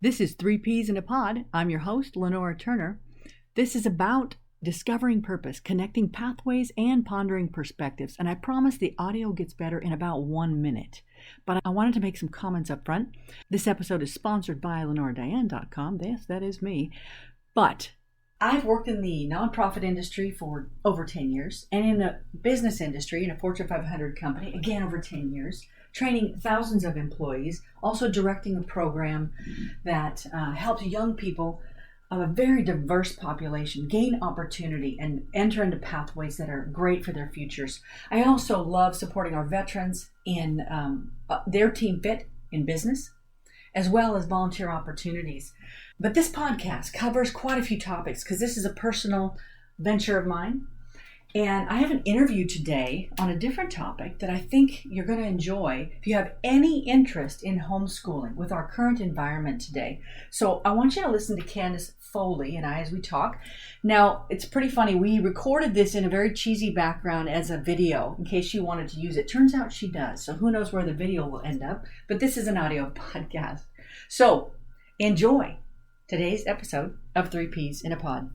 This is Three Peas in a Pod. I'm your host, Lenora Turner. This is about discovering purpose, connecting pathways, and pondering perspectives. And I promise the audio gets better in about 1 minute. But I wanted to make some comments up front. This episode is sponsored by LenoraDiane.com. Yes, that is me. But I've worked in the nonprofit industry for over 10 years, and in the business industry, in a Fortune 500 company, again over 10 years, training thousands of employees, also directing a program that helps young people of a very diverse population gain opportunity and enter into pathways that are great for their futures. I also love supporting our veterans in their team fit in business, as well as volunteer opportunities. But this podcast covers quite a few topics because this is a personal venture of mine. And I have an interview today on a different topic that I think you're going to enjoy if you have any interest in homeschooling with our current environment today. So I want you to listen to Kandis Foley and I as we talk. Now, it's pretty funny. We recorded this in a very cheesy background as a video in case she wanted to use it. Turns out she does. So who knows where the video will end up. But this is an audio podcast. So enjoy today's episode of Three Peas in a Pod.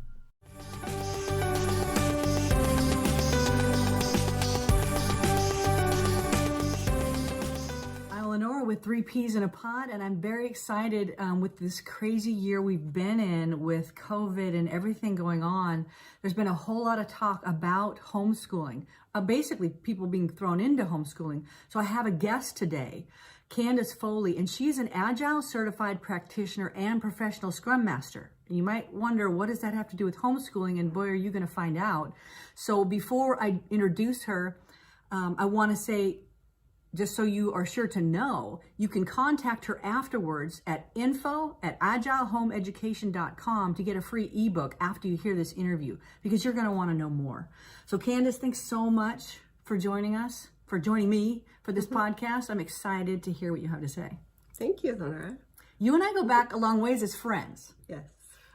Lenora with Three Peas in a Pod, and I'm very excited with this crazy year we've been in with COVID and everything going on. There's been a whole lot of talk about homeschooling, basically people being thrown into homeschooling. So I have a guest today, Kandis Foley, and she's an Agile certified practitioner and professional scrum master. And you might wonder, what does that have to do with homeschooling? And boy, are you going to find out. So before I introduce her, I want to say, just so you are sure to know, you can contact her afterwards at info@agilehomeeducation.com to get a free ebook after you hear this interview, because you're going to want to know more. So Kandis, thanks so much for joining us, for joining me for this podcast. I'm excited to hear what you have to say. Thank you, Lenora. You and I go back a long ways as friends. Yes.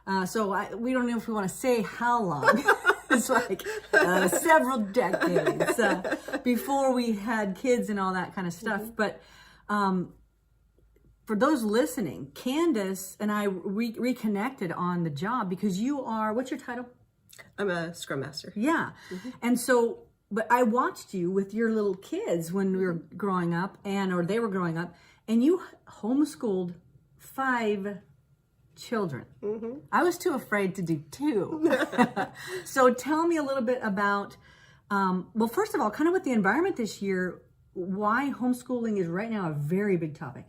We don't know if we want to say how long. It's like several decades before we had kids and all that kind of stuff. Mm-hmm. But for those listening, Kandis and I reconnected on the job because you are, what's your title? I'm a scrum master. Yeah. Mm-hmm. And so, but I watched you with your little kids when we were growing up or they were growing up, and you homeschooled 5 children. Mm-hmm. I was too afraid to do 2. So tell me a little bit about, well, first of all, kind of with the environment this year, why homeschooling is right now a very big topic.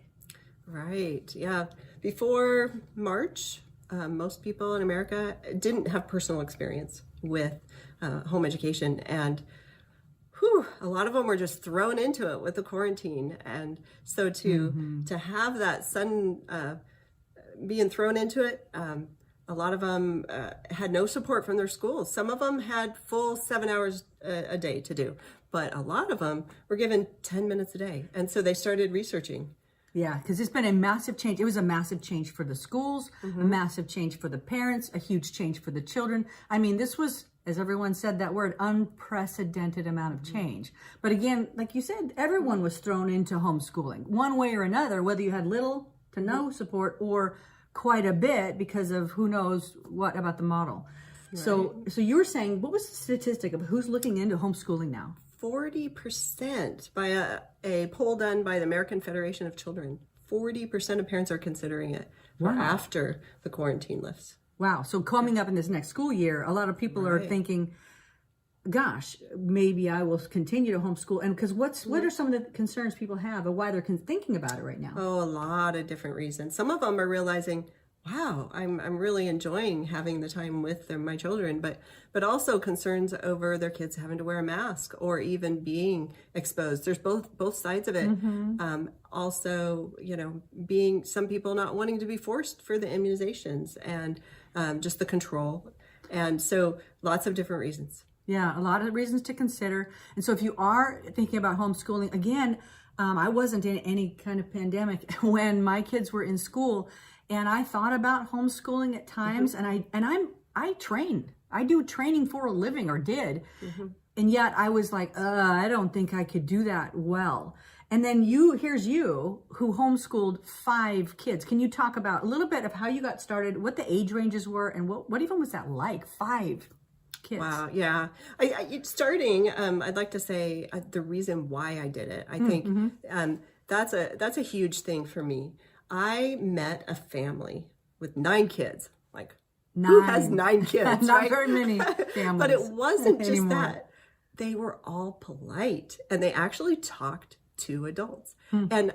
Right. Yeah. Before March, most people in America didn't have personal experience with home education, and a lot of them were just thrown into it with the quarantine. And so to have that sudden being thrown into it, a lot of them had no support from their schools. Some of them had full 7 hours a day to do, but a lot of them were given 10 minutes a day. And so they started researching. Yeah, because it's been a massive change. It was a massive change for the schools, a massive change for the parents, a huge change for the children. I mean, this was, as everyone said that word, unprecedented amount of change. But again, like you said, everyone was thrown into homeschooling one way or another, whether you had little to no support or quite a bit because of who knows what about the model. Right. So you were saying, what was the statistic of who's looking into homeschooling now? 40% by a poll done by the American Federation of Children. 40% of parents are considering it for after the quarantine lifts. Wow. So coming up in this next school year, a lot of people are thinking, gosh, maybe I will continue to homeschool. And because what are some of the concerns people have or why they're thinking about it right now? Oh, a lot of different reasons. Some of them are realizing, wow, I'm really enjoying having the time with my children, but also concerns over their kids having to wear a mask or even being exposed. There's both sides of it. Mm-hmm. Also, being some people not wanting to be forced for the immunizations and just the control. And so lots of different reasons. Yeah, a lot of reasons to consider. And so if you are thinking about homeschooling, again, I wasn't in any kind of pandemic when my kids were in school, and I thought about homeschooling at times, and I train. I do training for a living, or did. And yet I was like, I don't think I could do that well. And then here's you who homeschooled 5 kids. Can you talk about a little bit of how you got started, what the age ranges were, and what even was that like? 5 kids. Wow, yeah. Starting, I'd like to say the reason why I did it. I think that's a huge thing for me. I met a family with 9 kids. Like, 9. who has 9 kids? Not right? very many families. But it wasn't just anymore. that. They were all polite, and they actually talked to adults. And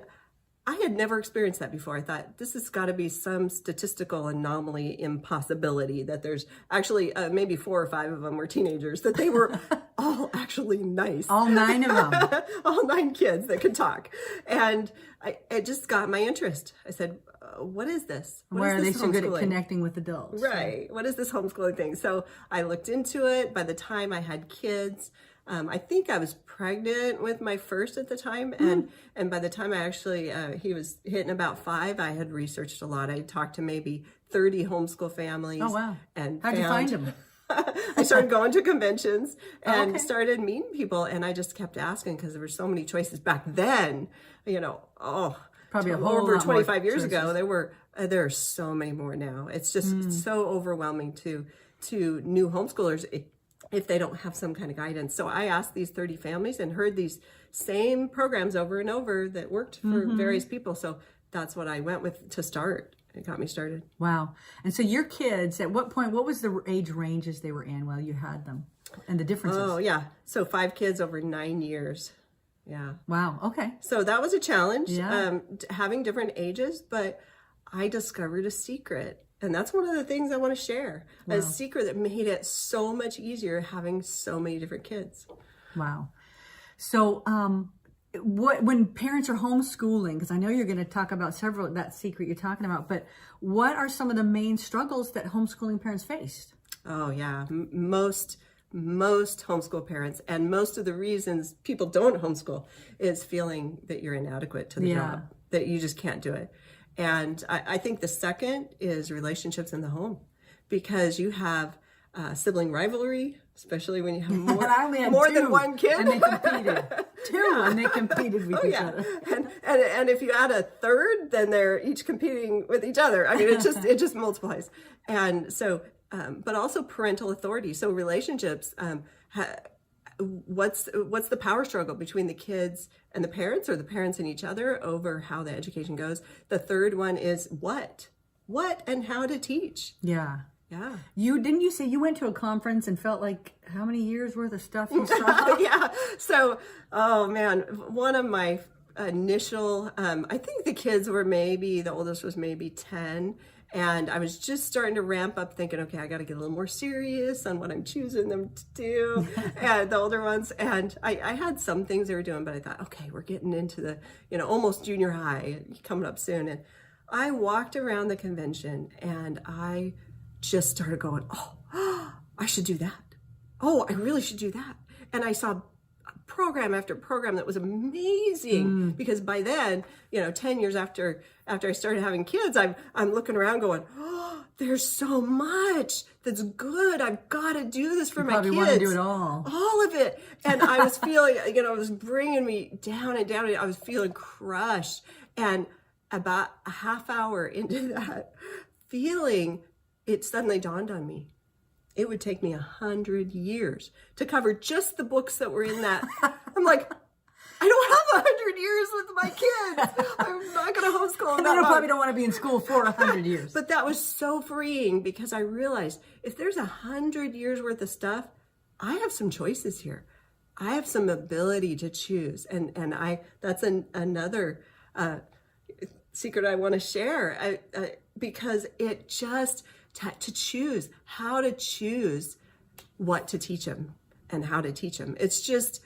I had never experienced that before. I thought this has got to be some statistical anomaly, impossibility, that there's actually maybe 4 or 5 of them were teenagers, that they were all actually nice. All 9 of them. All 9 kids that could talk. And it just got my interest. I said, what is this? Where are they so good at connecting with adults? Right. What is this homeschooling thing? So I looked into it. By the time I had kids, I think I was pregnant with my first at the time. And by the time I actually, he was hitting about 5, I had researched a lot. I talked to maybe 30 homeschool families. Oh, wow. And how'd you find them? I started going to conventions and started meeting people. And I just kept asking because there were so many choices back then, probably a whole over lot 25 years choices. ago. There are so many more now. It's just so overwhelming to new homeschoolers if they don't have some kind of guidance. So I asked these 30 families and heard these same programs over and over that worked for various people. So that's what I went with to start. It got me started. Wow. And so your kids, at what point, what was the age ranges they were in while you had them and the differences? Oh, yeah. So 5 kids over 9 years. Yeah. Wow. Okay. So that was a challenge, Yeah. having different ages, but I discovered a secret. And that's one of the things I want to share. Wow. A secret that made it so much easier having so many different kids. Wow. So when parents are homeschooling, because I know you're going to talk about several, that secret you're talking about, but what are some of the main struggles that homeschooling parents faced? Oh, yeah. Most homeschool parents, and most of the reasons people don't homeschool is feeling that you're inadequate to the job, that you just can't do it. And I think the second is relationships in the home, because you have sibling rivalry, especially when you have more than one kid. And they competed. And they competed with each other. And if you add a third, then they're each competing with each other. I mean, it just multiplies. And so, but also parental authority. So relationships, what's the power struggle between the kids and the parents, or the parents and each other, over how the education goes? The third one is what and how to teach. Yeah. Yeah. Didn't you say you went to a conference and felt like how many years worth of stuff you saw? Yeah. So, oh man, one of my initial, I think the kids were the oldest was maybe 10. And I was just starting to ramp up thinking, okay, I got to get a little more serious on what I'm choosing them to do. And the older ones. And I had some things they were doing, but I thought, okay, we're getting into the, almost junior high coming up soon. And I walked around the convention and I just started going, oh, I should do that. Oh, I really should do that. And I saw program after program that was amazing, because by then, 10 years after I started having kids, I'm looking around going, oh, there's so much that's good. I've got to do this for my kids. You probably want to do it all of it. And I was feeling, it was bringing me down and down. I was feeling crushed. And about a half hour into that feeling, it suddenly dawned on me. It would take me 100 years to cover just the books that were in that. I'm like, I don't have 100 years with my kids. I'm not going to homeschool them. And they probably don't want to be in school for 100 years. But that was so freeing, because I realized if there's 100 years worth of stuff, I have some choices here. I have some ability to choose. And that's another secret I want to share, because it just... to choose how to choose what to teach them and how to teach them. It's just,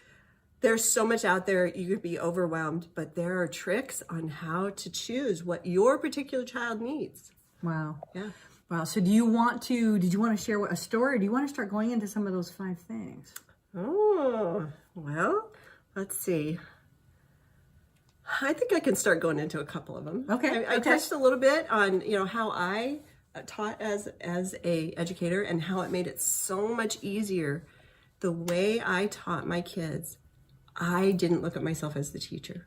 there's so much out there. You could be overwhelmed, but there are tricks on how to choose what your particular child needs. Wow. Yeah. Wow. So did you want to share a story? Or do you want to start going into some of those 5 things? Oh, well, let's see. I think I can start going into a couple of them. Okay. I touched a little bit on, how I taught as a educator, and how it made it so much easier. The way I taught my kids, I didn't look at myself as the teacher.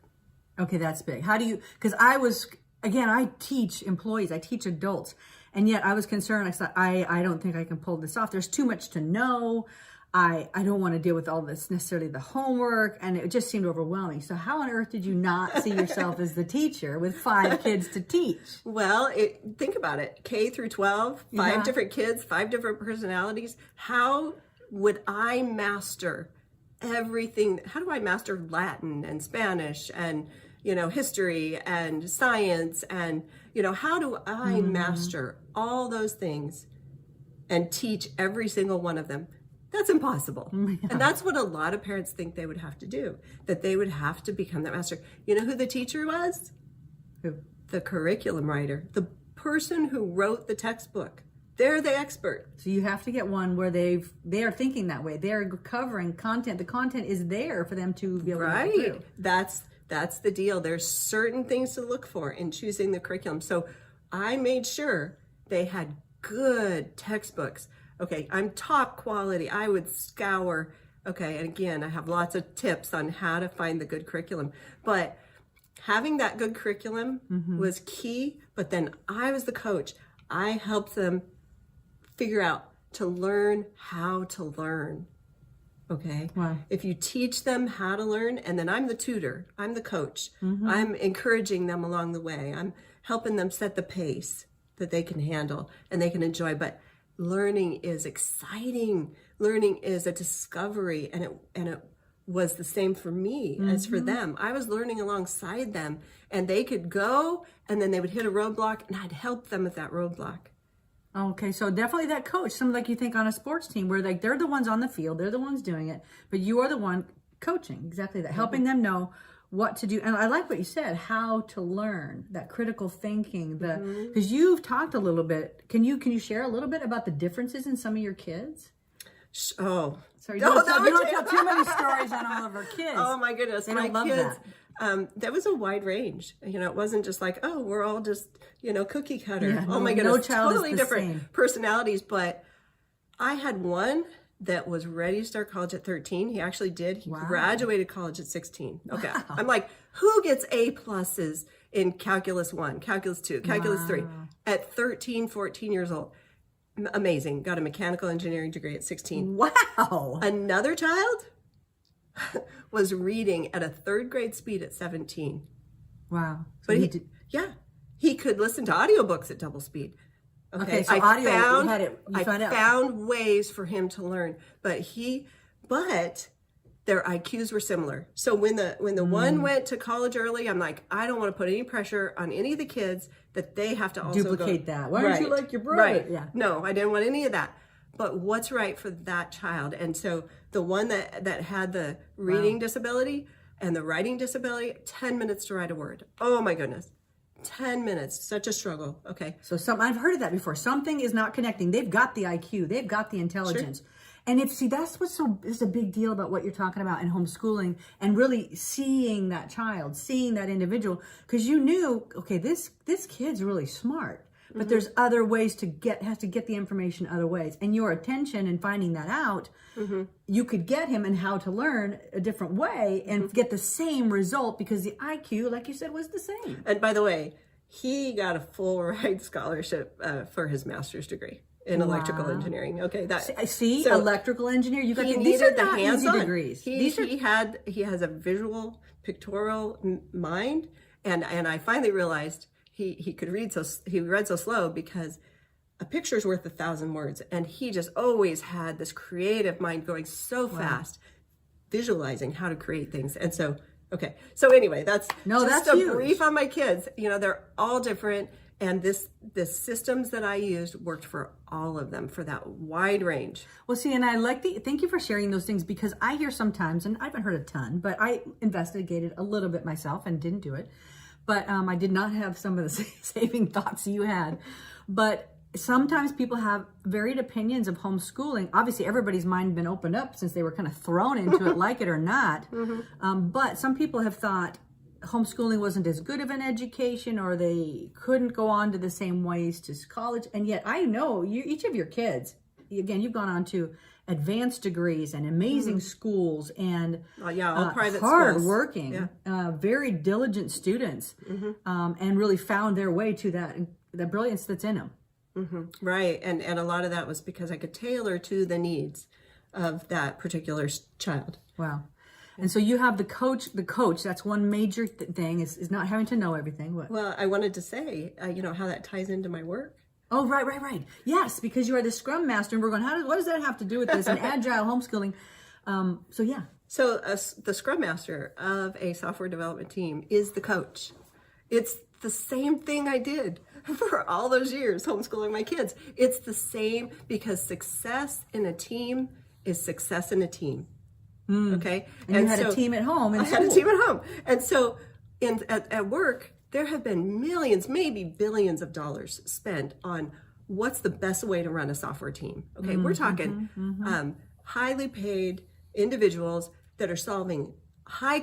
Okay, that's big. How do you, because I teach employees, I teach adults, and yet I was concerned. I thought, I don't think I can pull this off. There's too much to know. I don't want to deal with all this, necessarily the homework, and it just seemed overwhelming. So how on earth did you not see yourself as the teacher with 5 kids to teach? Well, think about it. K through 12, 5 different kids, 5 different personalities. How would I master everything? How do I master Latin and Spanish and, history and science? And, how do I master all those things and teach every single one of them? That's impossible. Yeah. And that's what a lot of parents think they would have to do, that they would have to become that master. You know who the teacher was? Who? The curriculum writer, the person who wrote the textbook. They're the expert. So you have to get one where they are thinking that way. They're covering content. The content is there for them to be able to go through. That's the deal. There's certain things to look for in choosing the curriculum. So I made sure they had good textbooks. Okay, I'm top quality. I would scour. Okay, and again, I have lots of tips on how to find the good curriculum. But having that good curriculum was key. But then I was the coach. I helped them figure out to learn how to learn. Okay? Wow. If you teach them how to learn, and then I'm the tutor, I'm the coach. I'm encouraging them along the way. I'm helping them set the pace that they can handle and they can enjoy. But learning is exciting. Learning is a discovery, and it was the same for me as for them. I was learning alongside them, and they could go, and then they would hit a roadblock, and I'd help them with that roadblock. Okay, so definitely that coach, something like you think on a sports team where like they're the ones on the field, they're the ones doing it, but you are the one coaching, exactly that, helping them know what to do. And I like what you said, how to learn, that critical thinking, because you've talked a little bit. Can you share a little bit about the differences in some of your kids? Oh, sorry, you don't tell too many stories on all of our kids. Oh my goodness, they my don't love kids. That. There was a wide range. It wasn't just like, oh, we're all just cookie cutter. Yeah, oh my goodness, no child totally is the different same. Personalities. But I had one that was ready to start college at 13. He actually did. He graduated college at 16. Okay. Wow. I'm like, who gets A pluses in Calculus 1, Calculus 2, Calculus 3 at 13, 14 years old? Amazing. Got a mechanical engineering degree at 16. Wow. Another child was reading at a 3rd grade speed at 17. Wow. So but he could listen to audiobooks at double speed. Okay, so I found ways for him to learn, but their IQs were similar. So when the one went to college early, I'm like, I don't want to put any pressure on any of the kids that they have to also duplicate that. Why aren't you like your brother? Right. Yeah. No, I didn't want any of that. But what's right for that child? And so the one that had the reading disability and the writing disability, 10 minutes to write a word. Oh my goodness. 10 minutes, such a struggle. Okay. So I've heard of that before. Something is not connecting. They've got the IQ. They've got the intelligence. Sure. And that's what's is a big deal about what you're talking about in homeschooling and really seeing that child, seeing that individual, because you knew, okay, this kid's really smart, but there's other ways has to get the information other ways. And your attention and finding that out, you could get him and how to learn a different way and get the same result because the IQ, like you said, was the same. And by the way, he got a full ride scholarship for his master's degree in electrical engineering. Okay, electrical engineer. You got these are not easy degrees. He has a visual, pictorial mind, and I finally realized he could read he read so slow because a picture's worth 1,000 words, and he just always had this creative mind going so fast, visualizing how to create things, and so. Okay, so anyway, that's a huge. brief on my kids. They're all different, and the systems that I used worked for all of them for that wide range. Well, see, and thank you for sharing those things because I hear sometimes, and I haven't heard a ton, but I investigated a little bit myself and didn't do it. But I did not have some of the saving thoughts you had. But sometimes people have varied opinions of homeschooling. Obviously, everybody's mind been opened up since they were kind of thrown into it, like it or not. But some people have thought homeschooling wasn't as good of an education, or they couldn't go on to the same ways to college. And yet, I know each of your kids. Again, you've gone on to advanced degrees and amazing schools and all private hard schools. working, very diligent students, and really found their way to the brilliance that's in them. Right. And a lot of that was because I could tailor to the needs of that particular child. Wow. And so you have the coach, that's one major thing is not having to know everything. Well, I wanted to say, how that ties into my work. Oh, right. Yes, because you are the Scrum Master, and we're going, what does that have to do with this? And Agile homeschooling. So the Scrum Master of a software development team is the coach. It's the same thing I did for all those years homeschooling my kids. It's the same, because success in a team is success in a team. Okay? And you had a team at home. I had a team at home. And so at work, there have been millions, maybe billions of dollars spent on what's the best way to run a software team. Okay, we're talking highly paid individuals that are solving high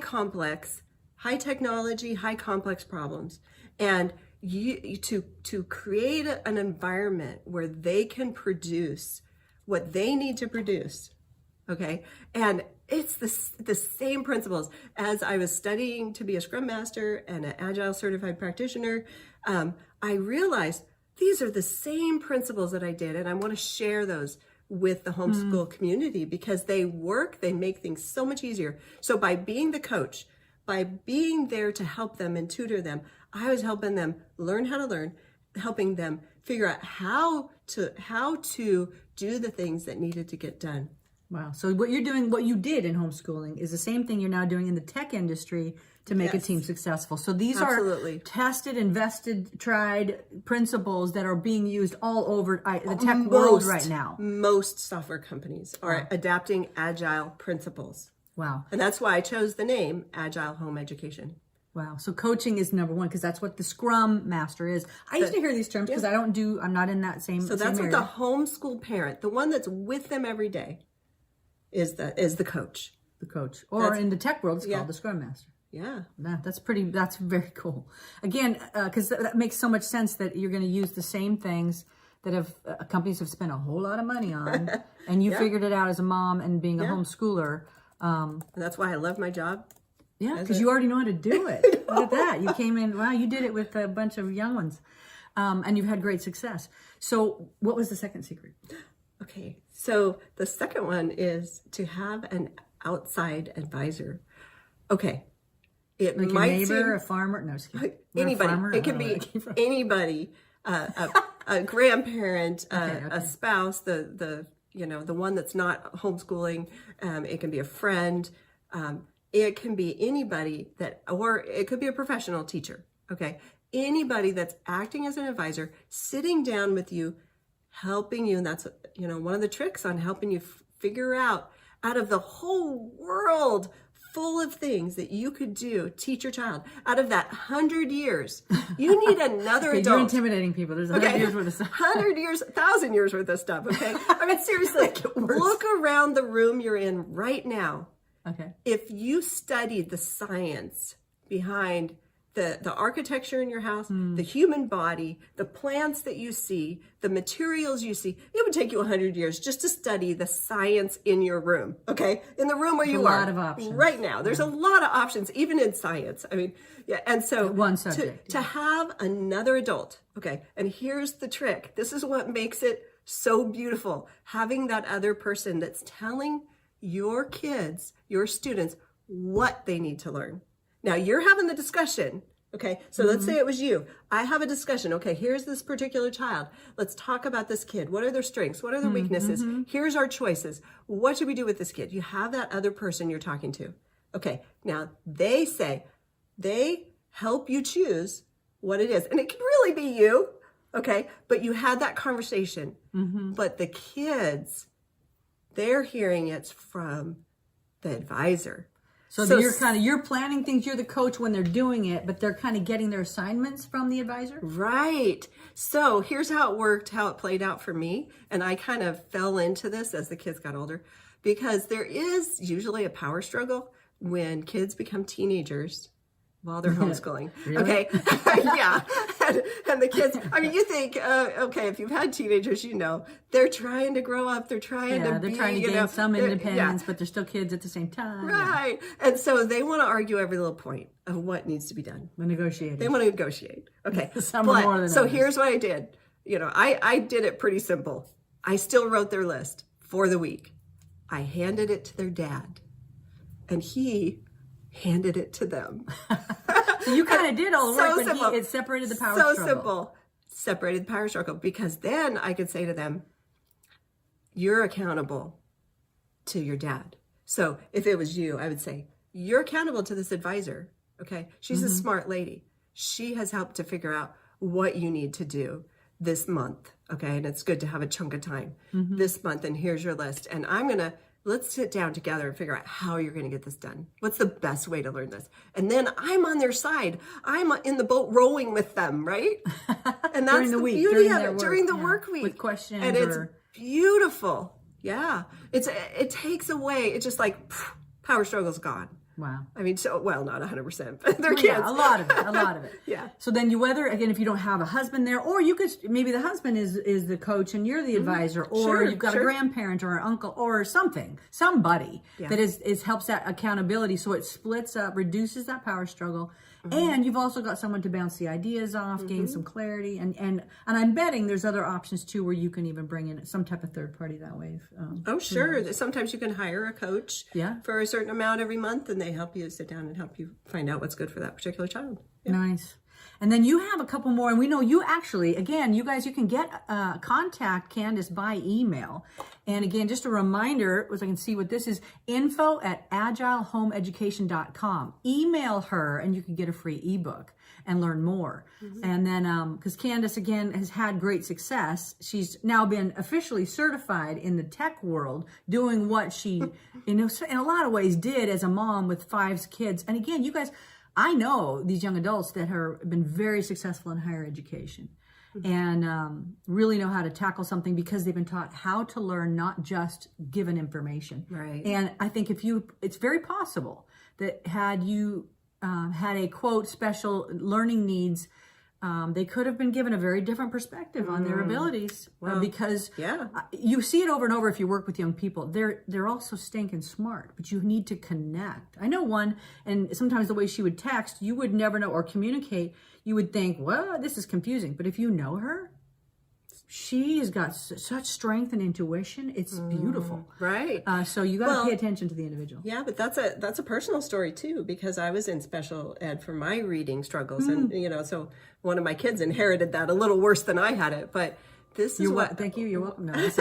technology, high complex problems. And to create an environment where they can produce what they need to produce. Okay, and it's the same principles. As I was studying to be a Scrum Master and an Agile certified practitioner, I realized these are the same principles that I did, and I want to share those with the homeschool community because they make things so much easier. So by being the coach, by being there to help them and tutor them, I was helping them learn how to learn, helping them figure out how to do the things that needed to get done. Wow. So what you did in homeschooling is the same thing you're now doing in the tech industry to make a team successful. So these are tested, invested, tried principles that are being used all over the tech world right now. Most software companies are adapting Agile principles. Wow. And that's why I chose the name Agile Home Education. Wow. So coaching is number one because that's what the Scrum Master is. I used to hear these terms because I'm not in that same. So that's what the homeschool parent, the one that's with them every day, is the coach. The coach. Or in the tech world, it's called the Scrum Master. Yeah. That's very cool. Again, because that makes so much sense that you're going to use the same things that companies have spent a whole lot of money on, and you figured it out as a mom and being a homeschooler. And that's why I love my job. Yeah, because you already know how to do it. Look at that. You came in, you did it with a bunch of young ones. And you've had great success. So what was the second secret? Okay, so the second one is to have an outside advisor. Okay, it like might a neighbor, seem, a farmer. No, anybody. Farmer? It can be anybody, a grandparent, a spouse, the one that's not homeschooling. It can be a friend. It can be anybody or it could be a professional teacher. Okay, anybody that's acting as an advisor, sitting down with you, helping you. And that's, one of the tricks on helping you figure out of the whole world full of things that you could do, teach your child. Out of that 100 years, you need another adult. You're intimidating people. There's 100 years worth of stuff. 100 years, 1,000 years worth of stuff, okay? I mean, seriously, look around the room you're in right now. Okay. If you studied the science behind the architecture in your house, the human body, the plants that you see, the materials you see, it would take you 100 years just to study the science in your room, okay? In the room where you are. A lot of options. Right now. There's a lot of options, even in science. I mean, and so one subject. To have another adult, okay, and here's the trick. This is what makes it so beautiful. Having that other person that's telling your kids, your students, what they need to learn. Now you're having the discussion, okay? So let's say it was you. I have a discussion. Okay, here's this particular child. Let's talk about this kid. What are their strengths? What are their weaknesses? Here's our choices. What should we do with this kid? You have that other person you're talking to. Okay, now they help you choose what it is. And it could really be you, okay? But you had that conversation. But the kids, they're hearing it from the advisor. So you're planning things, you're the coach when they're doing it, but they're kind of getting their assignments from the advisor? Right. So here's how it worked, how it played out for me. And I kind of fell into this as the kids got older because there is usually a power struggle when kids become teenagers while they're homeschooling. Really? Okay. Yeah. and the kids, I mean, you think, okay, if you've had teenagers, you know, they're trying to grow up. They're trying to gain some independence, but they're still kids at the same time. Right. And so they want to argue every little point of what needs to be done. They want to negotiate. Okay. Some are more than so others. Here's what I did. You know, I did it pretty simple. I still wrote their list for the week. I handed it to their dad, and he handed it to them. So you kind of did all the work, simple. but it separated the power struggle. So simple. Separated the power struggle, because then I could say to them, you're accountable to your dad. So if it was you, I would say, you're accountable to this advisor. Okay. She's a smart lady. She has helped to figure out what you need to do this month. Okay. And it's good to have a chunk of time this month. And here's your list. And let's sit down together and figure out how you're going to get this done. What's the best way to learn this? And then I'm on their side. I'm in the boat rowing with them, right? And that's the beauty of it during the work week. With questions. And it's beautiful. Yeah. It takes away, it's just like power struggle's gone. Wow. I mean, not 100%, but they're kids. Yeah, a lot of it. Yeah. So then again, if you don't have a husband there, or you could, maybe the husband is the coach and you're the advisor, or you've got a grandparent or an uncle or somebody that helps that accountability. So it splits up, reduces that power struggle. And you've also got someone to bounce the ideas off, gain some clarity. And I'm betting there's other options too, where you can even bring in some type of third party that way. Sure. Sometimes you can hire a coach for a certain amount every month, and they help you sit down and help you find out what's good for that particular child. Yeah. Nice. And then you have a couple more, and we know you actually, again, you guys, you can contact Kandis by email. And again, just a reminder, as I can see what this is, info@agilehomeeducation.com. Email her and you can get a free ebook and learn more. And then, because Kandis, again, has had great success, she's now been officially certified in the tech world, doing what she, in a lot of ways, did as a mom with 5 kids. And again, you guys, I know these young adults that have been very successful in higher education and really know how to tackle something because they've been taught how to learn, not just given information. Right. And I think it's very possible that had you had a quote special learning needs, they could have been given a very different perspective on their abilities because you see it over and over if you work with young people. They're all so stinking smart, but you need to connect. I know one, and sometimes the way she would text, you would never know, or communicate, you would think, well, this is confusing. But if you know her, she's got such strength and intuition. It's beautiful. Right. So you got to pay attention to the individual. Yeah, but that's a personal story too, because I was in special ed for my reading struggles. And, so one of my kids inherited that a little worse than I had it. But this is thank you. You're welcome. No, this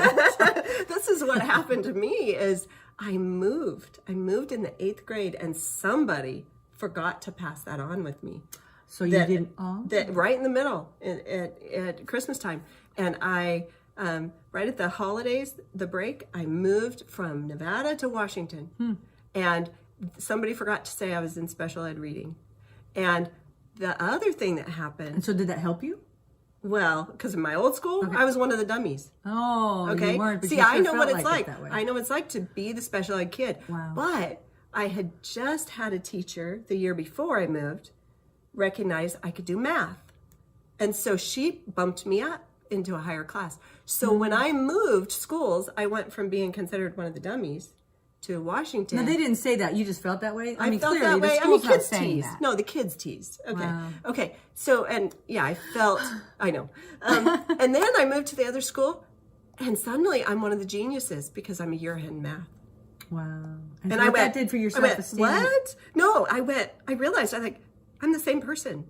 is what happened to me is I moved in the 8th grade and somebody forgot to pass that on with me. So you didn't? That right in the middle at Christmas time. And I, right at the holidays, the break, I moved from Nevada to Washington. And somebody forgot to say I was in special ed reading. And the other thing that happened. And so did that help you? Well, because in my old school, I was one of the dummies. Oh, okay. You weren't, but see, you I know what it's like. I know what it's like to be the special ed kid. Wow. But I had just had a teacher the year before I moved recognize I could do math. And so she bumped me up into a higher class. So when I moved schools, I went from being considered one of the dummies to Washington. No, they didn't say that. You just felt that way? I mean, felt clearly, that way. the school's not kids saying tease. that. No, the kids tease. Okay. Wow. Okay. So, and yeah, I felt, I know. And then I moved to the other school, and suddenly I'm one of the geniuses because I'm a year ahead in math. Wow. And I went, that did for your self-esteem. What? No, I realized, I'm the same person.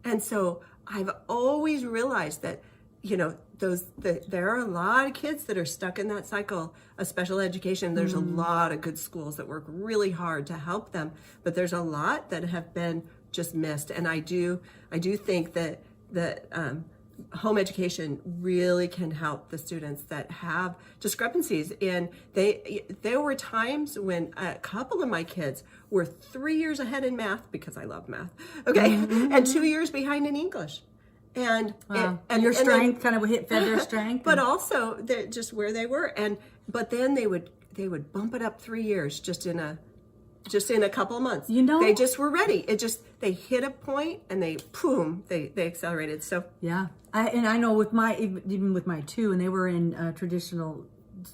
And so I've always realized that, there are a lot of kids that are stuck in that cycle of special education. There's a lot of good schools that work really hard to help them, but there's a lot that have been just missed. And I do think that home education really can help the students that have discrepancies. And there were times when a couple of my kids were 3 years ahead in math because I love math. Okay. And 2 years behind in English. And your strength kind of fed their strength, but also just where they were. But then they would bump it up 3 years just in a just in a couple of months. They just were ready. They hit a point and they accelerated. So yeah, I know even with my two, and they were in traditional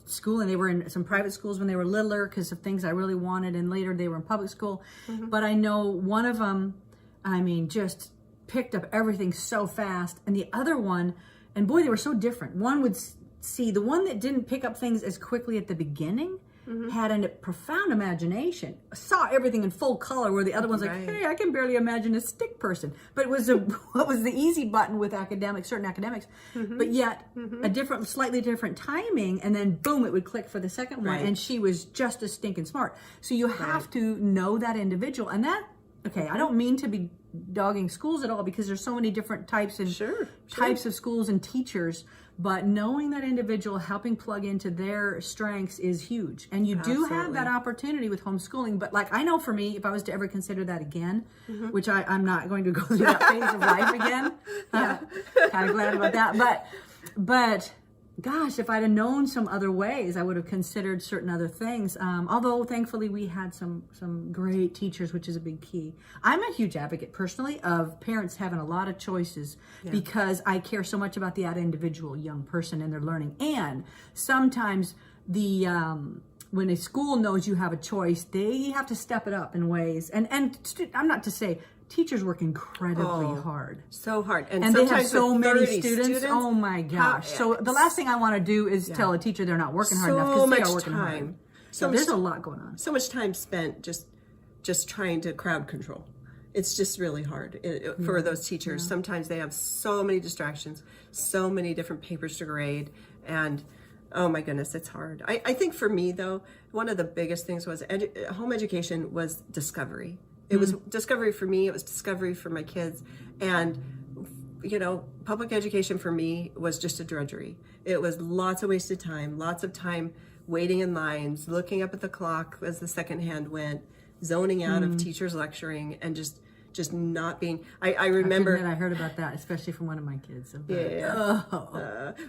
school, and they were in some private schools when they were littler because of things I really wanted, and later they were in public school. But I know one of them, just picked up everything so fast, and the other one, and boy, they were so different. One would see, the one that didn't pick up things as quickly at the beginning had a profound imagination, saw everything in full color, where the other one's like, hey, I can barely imagine a stick person. But it was what was the easy button with certain academics, but yet a slightly different timing, and then boom, it would click for the second one, and she was just as stinking smart. So you have to know that individual, and that, I don't mean to be dogging schools at all, because there's so many different types and types of schools and teachers, but knowing that individual, helping plug into their strengths is huge. And you do have that opportunity with homeschooling. But like, I know for me, if I was to ever consider that again, which I'm not going to go through that phase of life again, kind of glad about that. But gosh, if I'd have known some other ways, I would have considered certain other things. Although thankfully we had some great teachers, which is a big key. I'm a huge advocate personally of parents having a lot of choices, because I care so much about that individual young person and their learning. And sometimes when a school knows you have a choice, they have to step it up in ways. And I'm not to say teachers work incredibly hard. So hard. And they have so many students. Oh my gosh. So the last thing I want to do is tell a teacher they're not working hard enough, because they are working hard. So there's a lot going on. So much time spent just trying to crowd control. It's just really hard for those teachers. Sometimes they have so many distractions, so many different papers to grade, and oh my goodness, it's hard. I think for me though, one of the biggest things was home education was discovery. It was discovery for me. It was discovery for my kids. And, public education for me was just a drudgery. It was lots of wasted time, lots of time waiting in lines, looking up at the clock as the second hand went, zoning out of teachers lecturing, and just not being. I remember. I heard about that, especially from one of my kids. I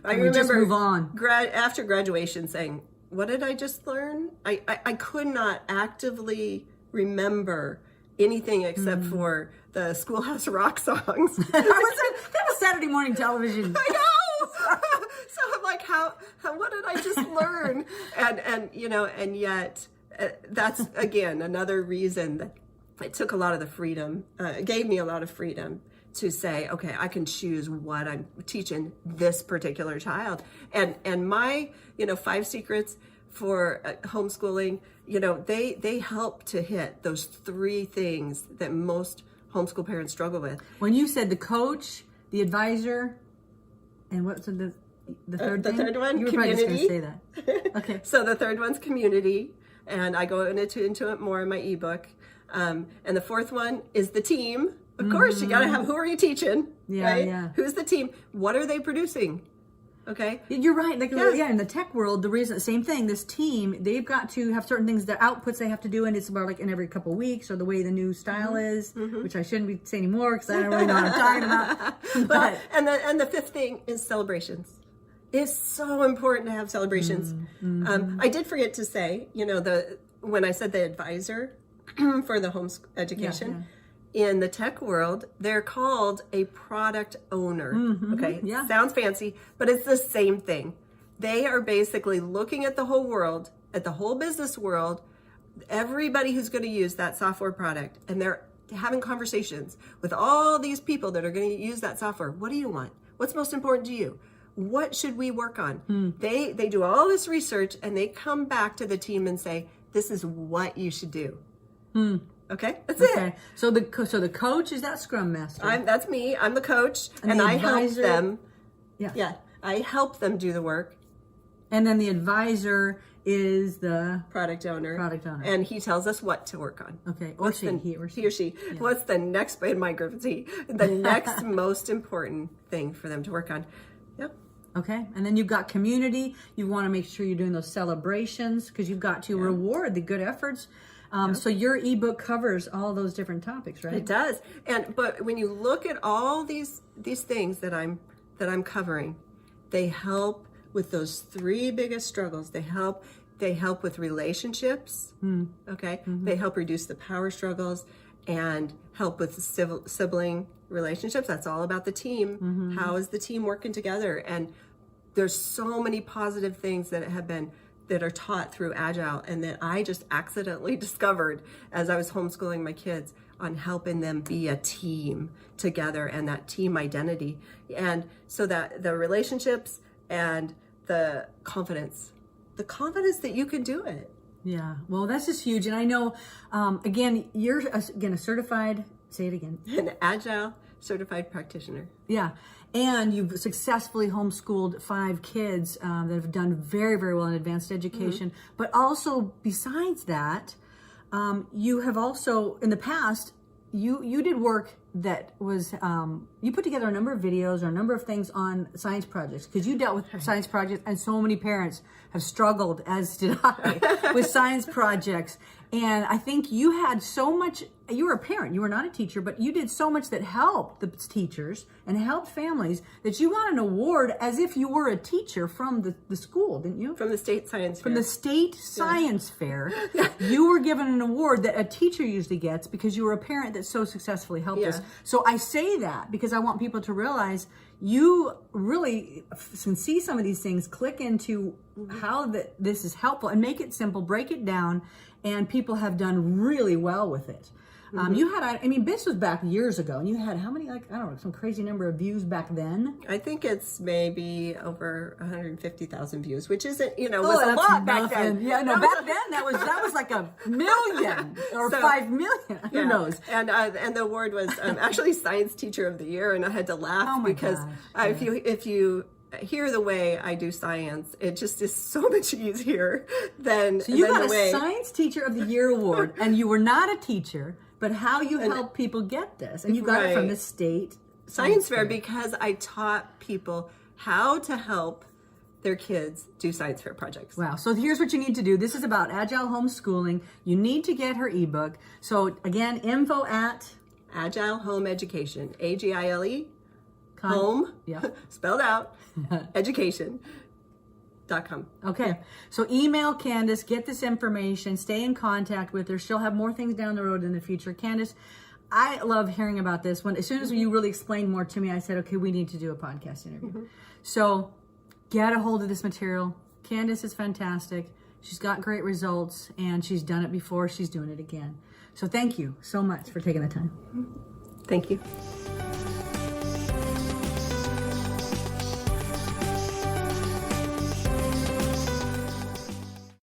remember just move on. After graduation, saying, "What did I just learn?" I could not actively remember anything except for the Schoolhouse Rock songs. That was Saturday morning television. I know. So I'm like, how what did I just learn? And yet that's again another reason that it took a lot of the freedom. It gave me a lot of freedom to say, okay, I can choose what I'm teaching this particular child. And my 5 secrets for homeschooling, they help to hit those 3 things that most homeschool parents struggle with. When you said the coach, the advisor, and what's the third thing? The third one, you were community. Probably just going to say that. Okay. So the third one's community, and I go into it more in my ebook. And the fourth one is the team. Of course, you got to have, who are you teaching? Right? Yeah. Who's the team? What are they producing? Okay. You're right. Like, in the tech world, same thing, this team, they've got to have certain things, their outputs they have to do, and it's about like in every couple of weeks, or the way the new style is, which I shouldn't be saying anymore because I don't really know what I'm talking about. But and the 5th thing is celebrations. It's so important to have celebrations. I did forget to say, when I said the advisor for the home education, in the tech world, they're called a product owner. Okay, sounds fancy, but it's the same thing. They are basically looking at the whole world, at the whole business world, everybody who's going to use that software product, and they're having conversations with all these people that are going to use that software. What do you want? What's most important to you? What should we work on? They do all this research, and they come back to the team and say, this is what you should do. Okay, that's it. So the coach is that Scrum Master. That's me. I'm the coach, and I help them. Yeah, I help them do the work. And then the advisor is the product owner, and he tells us what to work on. Okay, or he or she. Yeah. What's the next? In my group, it's he. The next most important thing for them to work on. Yep. Okay, and then you've got community. You want to make sure you're doing those celebrations because you've got to reward the good efforts. So your ebook covers all those different topics, right? It does. But when you look at all these things that I'm covering, they help with those 3 biggest struggles. They help They help with relationships. Okay. They help reduce the power struggles and help with sibling relationships. That's all about the team. How is the team working together? And there's so many positive things that are taught through Agile, and that I just accidentally discovered as I was homeschooling my kids, on helping them be a team together and that team identity. And so that the relationships and the confidence that you can do it. Yeah, well, that's just huge. And I know, again, you're a certified, say it again. An Agile certified practitioner. Yeah. And you've successfully homeschooled 5 kids that have done very, very well in advanced education. But also, besides that, you have also, in the past, you did work that was, you put together a number of videos or a number of things on science projects, because you dealt with science projects, and so many parents have struggled, as did I, with science projects. And I think you had so much, you were a parent, you were not a teacher, but you did so much that helped the teachers and helped families that you got an award as if you were a teacher from the school, didn't you? From the state science fair. From the state science fair. You were given an award that a teacher usually gets because you were a parent that so successfully helped us. So I say that because I want people to realize you really can see some of these things, click into how this is helpful, and make it simple, break it down, and people have done really well with it. You had, this was back years ago, and you had how many, some crazy number of views back then? I think it's maybe over 150,000 views, which isn't, was a lot back then. Yeah, no, back then that was like 1 million or 5 million. Who knows? And the award was actually Science Teacher of the Year, and I had to laugh because if you hear the way I do science, it just is so much easier than So you than got the way. a Science Teacher of the Year award, and you were not a teacher, but how you help people get this, and you got it from the state science fair because I taught people how to help their kids do science fair projects. Wow. So here's what you need to do. This is about Agile homeschooling. You need to get her ebook. So again, info at Agile Home Education, AGILE, home, spelled out, education.com. Okay. So email Kandis, get this information, stay in contact with her. She'll have more things down the road in the future. Kandis, I love hearing about this one. As soon as you really explained more to me, I said, okay, we need to do a podcast interview. So get a hold of this material. Kandis is fantastic. She's got great results, and she's done it before. She's doing it again. So thank you so much for taking the time. Thank you.